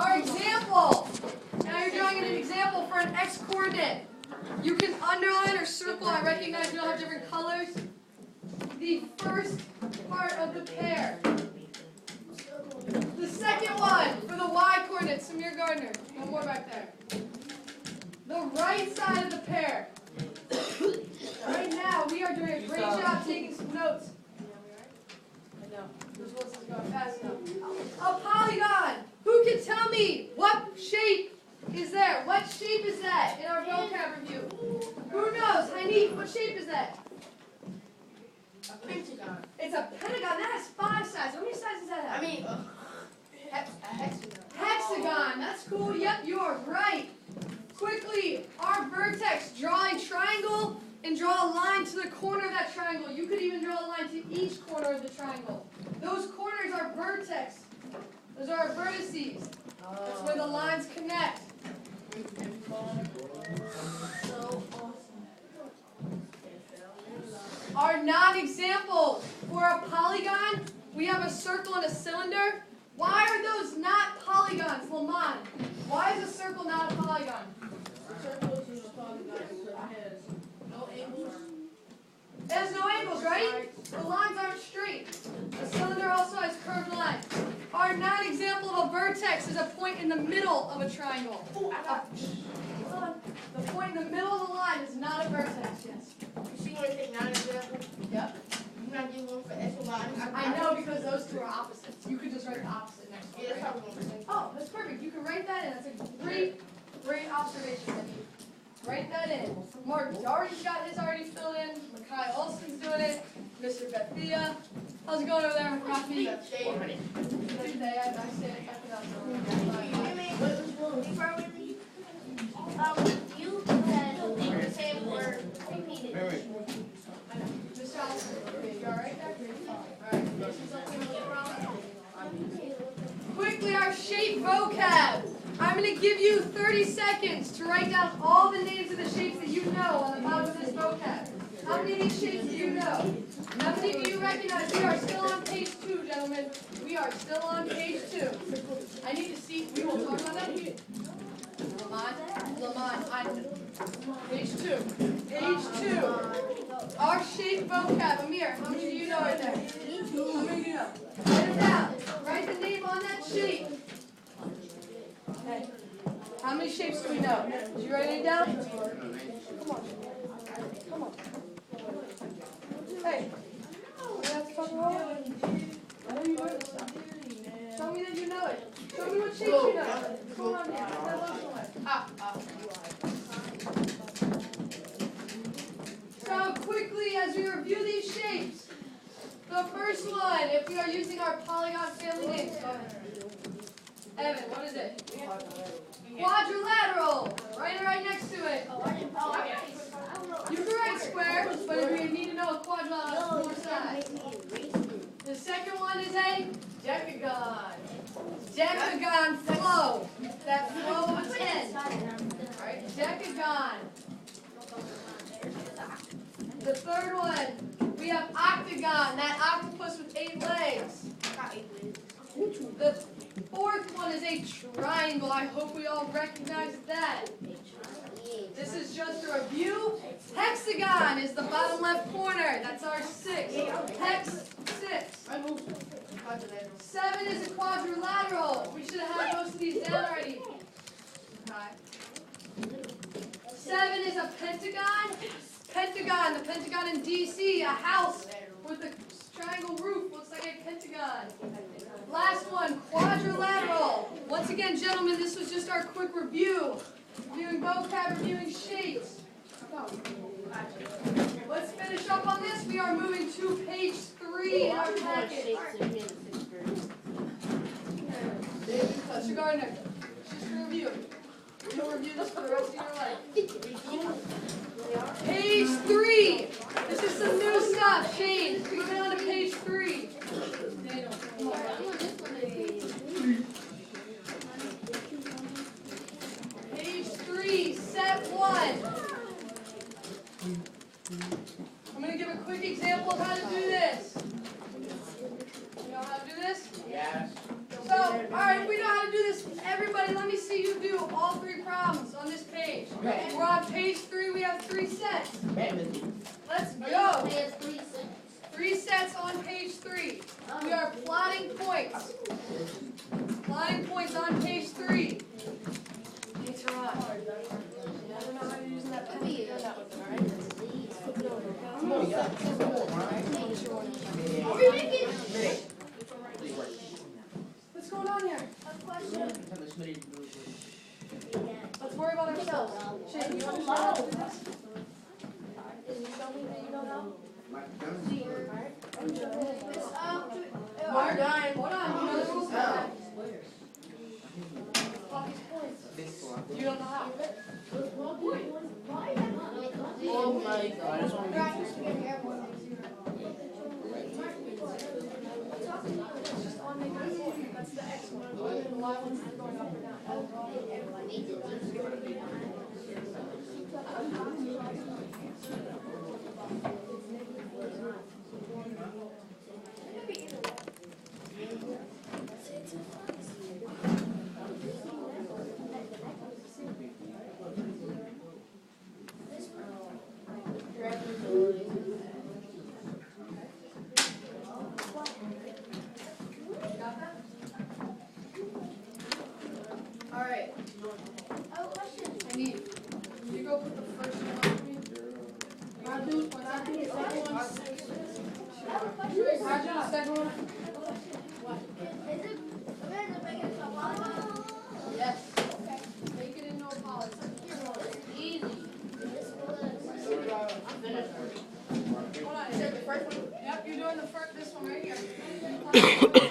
Our example. Now you're doing an example for an x-coordinate. You can underline or circle. I recognize we all have different colors. The first part of the pair. The second one for the y-coordinate. Samir Gardner. One more back there. The right side of the pair. Right now, we are doing a great job taking some notes. I know. This list is going fast now. A polygon. Who can tell me what shape is there? What shape is that in our vocab review? Who knows? Hainit, what shape is that? A pentagon. It's a pentagon. That has 5 sides. How many sides does that have? I mean, a hexagon. Hexagon. That's cool. Yep, you are right. Quickly, our vertex. Draw a triangle and draw a line to the corner of that triangle. You could even draw a line to each corner of the triangle. Those corners are vertex. Those are our vertices. That's where the lines connect. So awesome. Our non-examples. For a polygon, we have a circle and a cylinder. Why are those not polygons, Lamont? Why is a circle not a polygon? A circle is a polygon because it has no angles. It has no angles, right? The lines aren't straight. The cylinder also has curved lines. Our non-example of a vertex is a point in the middle of a triangle. The point in the middle of the line is not a vertex, yes. You see when I take non-example? Yep. You not do one for S and Y? I know because those two are opposites. You could just write the opposite next to Yeah, it. that's how we're going to say. Oh, that's perfect. You can write that in. That's a great, great observation. Write that in. Mark Darty's got his already filled in. Makai Olson's doing it. Mr. Bethia. How's it going over there, McCoffey? Good day. I say it. You said the same word repeated. Miss Johnson, you all right there? All right. Quickly, our shape vocab. I'm going to give you 30 seconds to write down all the names of the shapes that you know on the bottom of this vocab. How many of these shapes do you know? How many do you recognize? We are still on page 2, gentlemen. We are still on page 2. I need to see. We will talk about that. Lamont, page 2. Page 2. Our shape vocab. Amir, how many do you know right there? How many do you know? Write it down. Write the name on that shape. Okay. How many shapes do we know? Did you write it down? Come on. Come on. Hey. That's fucking wrong. I know you know this stuff. Show me that you know it. Show me what shapes you know. What's going on here? What's that lotion like? So quickly, as we review these shapes, the first one, if we are using our polygon family names, go ahead. Evan, what is it? Quadrilateral. Write it right next to it. You can write square, but we need to know a quadrilateral more sides. The second one is a decagon. Decagon flow. That flow of a 10. Right? Decagon. The third one, we have octagon. That octopus with 8 legs. The fourth one is a triangle. I hope we all recognize that. This is just a review. Hexagon is the bottom left corner. That's our 6. Hex 6. 7 is a quadrilateral. We should have had most of these down already. 7 is a pentagon. Pentagon, the pentagon in DC, a house with a triangle roof, looks like a pentagon. Last one, quadrilateral. Once again, gentlemen, this was just our quick review. Reviewing vocab, reviewing shapes. Let's finish up on this. We are moving to page 3 in our packet. Mr. Gardner, just a review. You'll review this for the rest of your life. Page 3. This is some new stuff. Shane, moving on to page 3. Page 3, set 1. I'm going to give a quick example of how to do this. You know how to do this? Yes. So, alright, we know how to do this every everybody, let me see you do all three problems on this page. Okay. We're on page 3. We have 3 sets. Let's But go. you say it's 3 cents. 3 sets on page 3. We are plotting points. Plotting points on page 3. Thanks a lot. I don't know how you're using that pen. You're doing that with it, alright? Flip it over. Come on, yeah. Are we making? What's going on here? A question. Let's worry about ourselves. Shane, you want to show up with this? Can you show me that you know how? Mark, hold on. You know the rules of that. Plot these points. You don't know how. Oh my God, it's only It's just on negative 4. That's the X one. The Y one's going up or down. Got that? All right. I need you go put the first one on for me. I'll do the second one. I'll do the second one. Yes. Make it into a poly. Easy. I'm finished. Hold on. Is that the first one? Yep, you're doing the first. This one right here.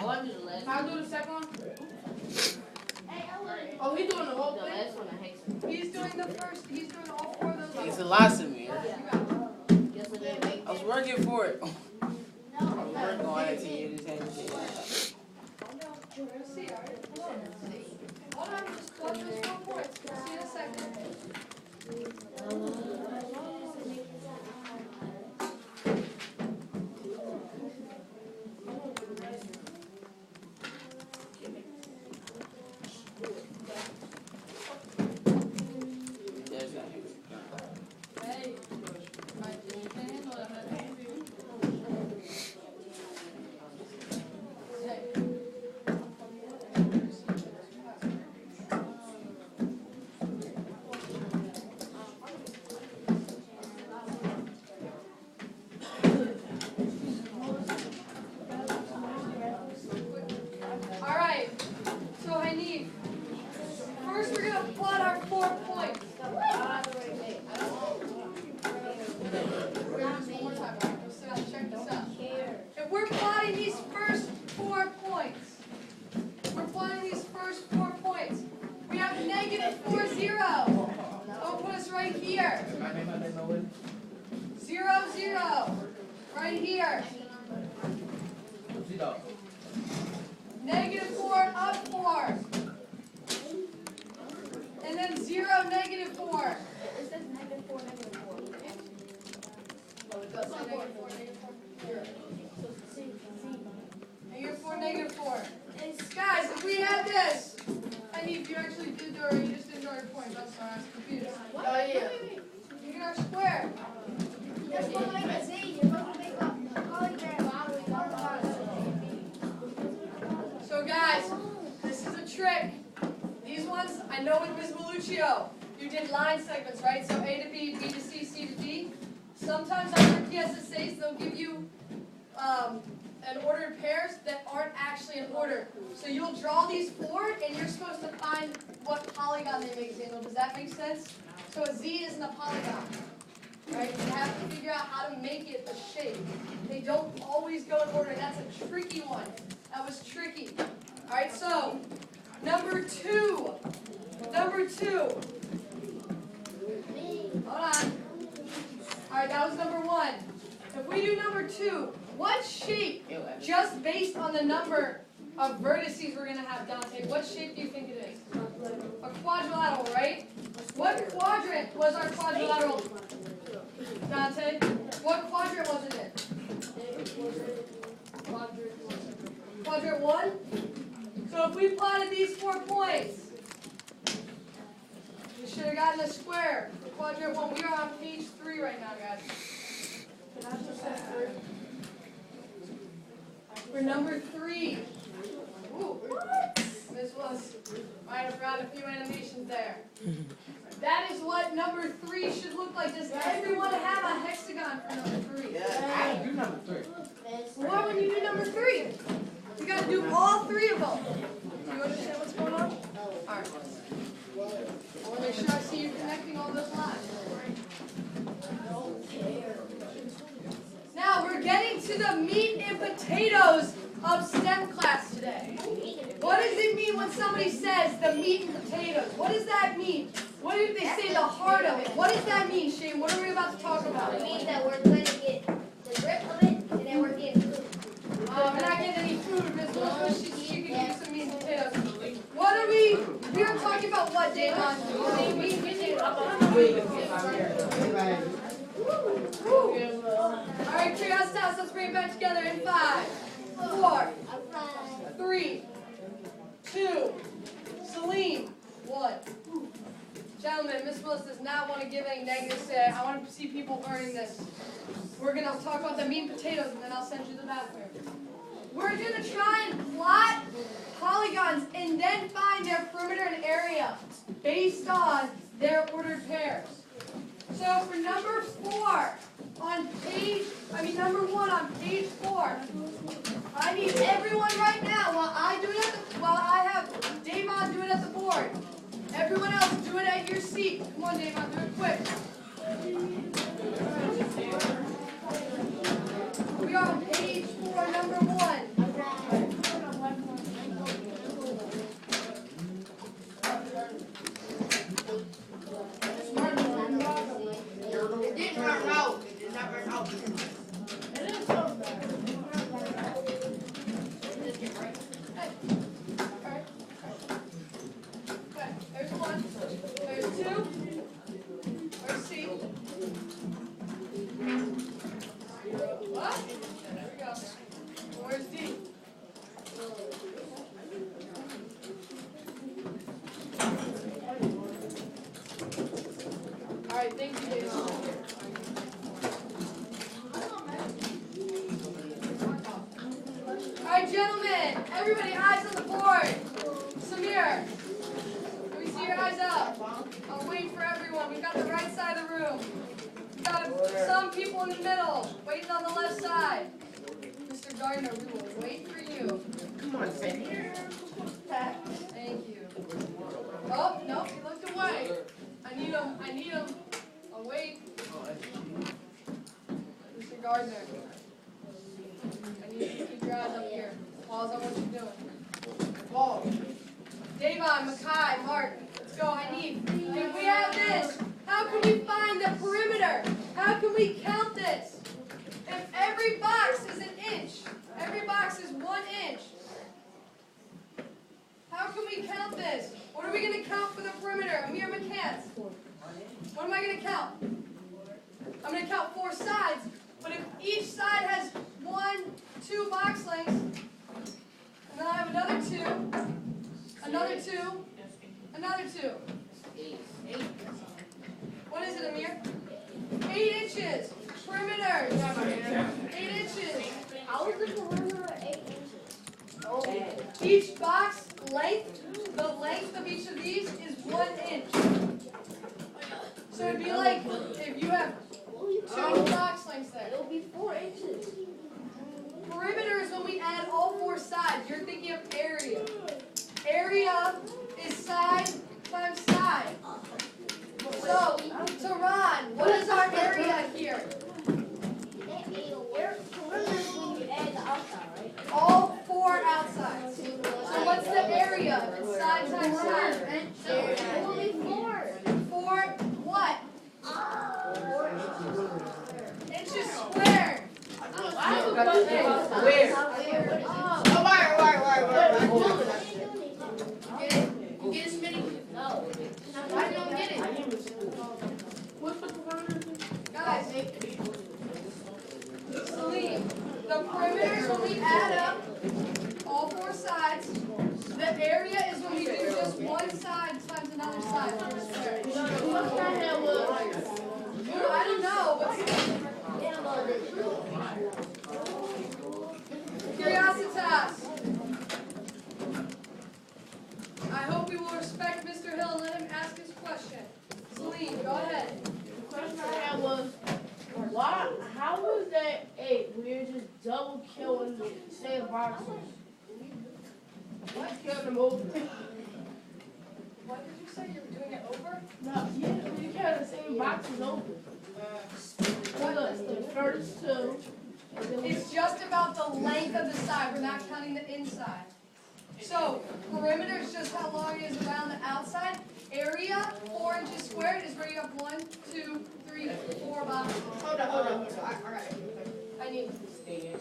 Oh, I do the last one. I'll do the second one. Oh, he doing the whole The thing? last one, I hate it. He's doing the first. He's doing all 4 of those. It's a lot to me. You got it. Yes, I did. I was working for it. I was working on it to you. Just had to say that. We're gonna see, all right? Hold on. Just watch those 4 points. We'll see in a second. There's that. Hey. Right, you can handle it. Hey. All right. So I need. First, we're gonna plot our 4 points. One more time. All right, so now check this out. If we're plotting these first 4 points, we have negative 4, 0. I'll put us right here. 0, 0. Right here. Negative 4, up 4. And then 0, negative 4. It says -4, -4. Oh, it does say negative 4, negative 4. Here. Negative 4, negative 4. Guys, if we had this, I need you actually did do it, or you just didn't draw your points. I'm sorry, I was confused. Oh, yeah. You get our square. So guys, this is a trick. These ones, I know with Ms. Maluccio, you did line segments, right? So A to B, B to C, C to D. Sometimes on your PSSAs, they'll give you an ordered pairs that aren't actually in order. So you'll draw these 4, and you're supposed to find what polygon they make, Daniel. Does that make sense? So a Z isn't a polygon, right? You have to figure out how to make it a shape. They don't always go in order. That's a tricky one. That was tricky. All right, so number 2. Number 2. Hold on. All right, that was number 1. If we do number 2, what shape, just based on the number of vertices we're going to have, Dante, what shape do you think it is? A quadrilateral, right? What quadrant was our quadrilateral, Dante? What quadrant was it in? Quadrant 1? So if we plotted these 4 points, We should have gotten a square for quadrant 1. We are on page 3 right now, guys. For number 3. Ooh, Miss Willis might have brought a few animations there. That is what number 3 should look like. Does everyone have a hexagon for number 3? I do number 3. What when you do number 3? You got to do all 3 of them. Do you understand what's going on? All right. I want to make sure I see you connecting all those lines. Now we're getting to the meat and potatoes of STEM class today. What does it mean when somebody says the meat and potatoes? What does that mean? What if they say the heart of it? What does that mean, Shane? What are we about to talk about? It means that we're going to get the grip of it, and then we're getting food. We're not getting any food. Miss Willis, she can do some meat and potatoes. What are we are talking about what, Davon? Meat and potatoes. All right, Curiosity House, let's bring it back together in 5, 4, 3, 2, Salim, 1. Gentlemen, Miss Willis does not want to give any negatives today. I want to see people learning this. We're going to talk about the meat and potatoes, and then I'll send you the bathroom. We're going to try and plot polygons and then find their perimeter and area based on their ordered pairs. So for number 1 on page 4, I need everyone right now, while I have Davon do it at the board. Everyone else, do it at your seat. Come on, Davon, do it quick. We are on page 4, number 1. It didn't run out. It did not run out. Okay, there's 1. There's 2. There's C. What? There we go. Where's D? All right, thank you, David. All right, gentlemen, everybody, eyes on the board. Samir, let me see your eyes up. I'll wait for everyone. We've got the right side of the room. We've got some people in the middle, waiting on the left side. Mr. Gardner, we will wait for you. Come on, Sandy. Thank you. Oh, no, he looked away. I need him. I'll wait. Mr. Gardner, I need you to keep your eyes up here. Pause on what you're doing. Whoa. Davon, Mackay, Mark, let's go. If we have this, how can we find the perimeter? How can we count this? If every box is an inch, every box is 1 inch, how can we count this? What are we going to count for the perimeter? Amir McCants. What am I going to count? I'm going to count 4 sides, but if each side has 2 box lengths, and then I have another 2, another 2, another 2. What is it, Amir? 8 inches. Perimeter. 8 inches. How is the perimeter 8 inches? Oh. Each box length, the length of each of these is 1 inch. So it'd be like if you have 2 box lengths there. It'll be 4 inches. Perimeter is when we add all 4 sides. You're thinking of area. Area is side times side. So, Ron, what is our area here? Perimeter is when you add the outside, right? All 4 outsides. So what's the area? It's side times side. It will be 4. 4 what? Inches squared. You get as many? No. Why don't you get it? What's the perimeter? Guys, Salim, the perimeter is when we add up all 4 sides. The area is when we do just one side times another side for the square. The question I had was, Ooh, I don't know. Curiositas. I hope we will respect Mr. Hill and let him ask his question. Celine, go ahead. the question I had was, how was that 8 when you're just double killing the same boxes? What? Killing them over. What did you say? You were doing it over? No, yeah, you kill the same boxes over. Look, the first 2. and then It's just about the length of the side. We're not counting the inside. So, perimeter is just how long it is around the outside. Area, 4 inches squared, is where you have 1, 2, 3, 4 boxes. Hold on. I need.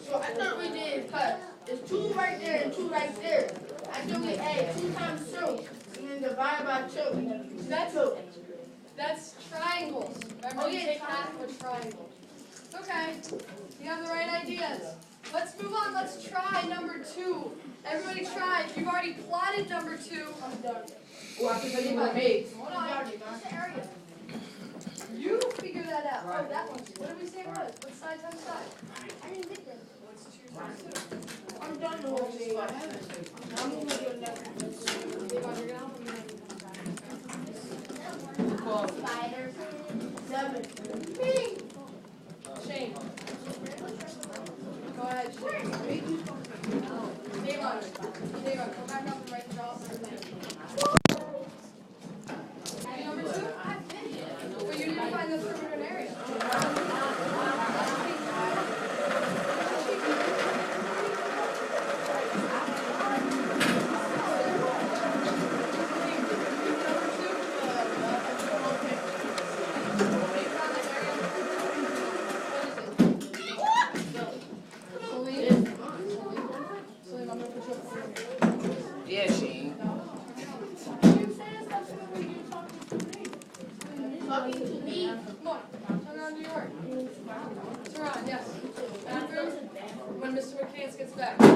So I thought we did cut. It's 2 right there and 2 right there. I think we add 2 times 2 and then divide by 2. That's triangles. Remember, Oh, you yeah, take half of a triangle. Okay, you have the right ideas. Let's move on. Let's try number 2. Everybody try. If you've already plotted number 2, I'm done. Well, I think you want to make. Hold on. What's the area? You figure that out. Oh, that one. What did we say it was? What side times side? I didn't get them. What's 2 times 2? I'm done the whole thing. I'm going to do it next. Levi, you're gonna help me. Spiders. 7. Shane. Go ahead, Shane. Davon, come back up and write the draw something. Number 2? But you didn't find the perimeter area. Yeah, Shane. Talking to me. Come on, turn around, do your work. Turn around, yes. Bathroom, when Mr. McCants gets back. He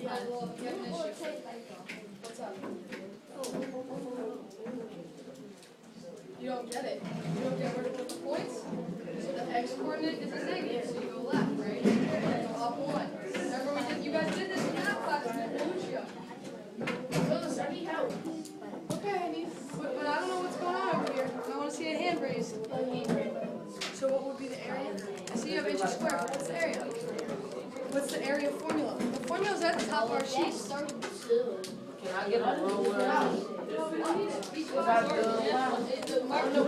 has a little, he has an issue. What's up? You don't get it. You don't get where to put the points? So the x coordinate is a negative, so you go left, right? And go up 1. Remember you guys did this in math class in Lucio. Phyllis, I need help. Okay, I need, but I don't know what's going on over here. I want to see a hand raised. So what would be the area? I see you have inches squared, but what's the area? What's the area formula? The formula's at the top of our sheet. Can I get a roll? Mark the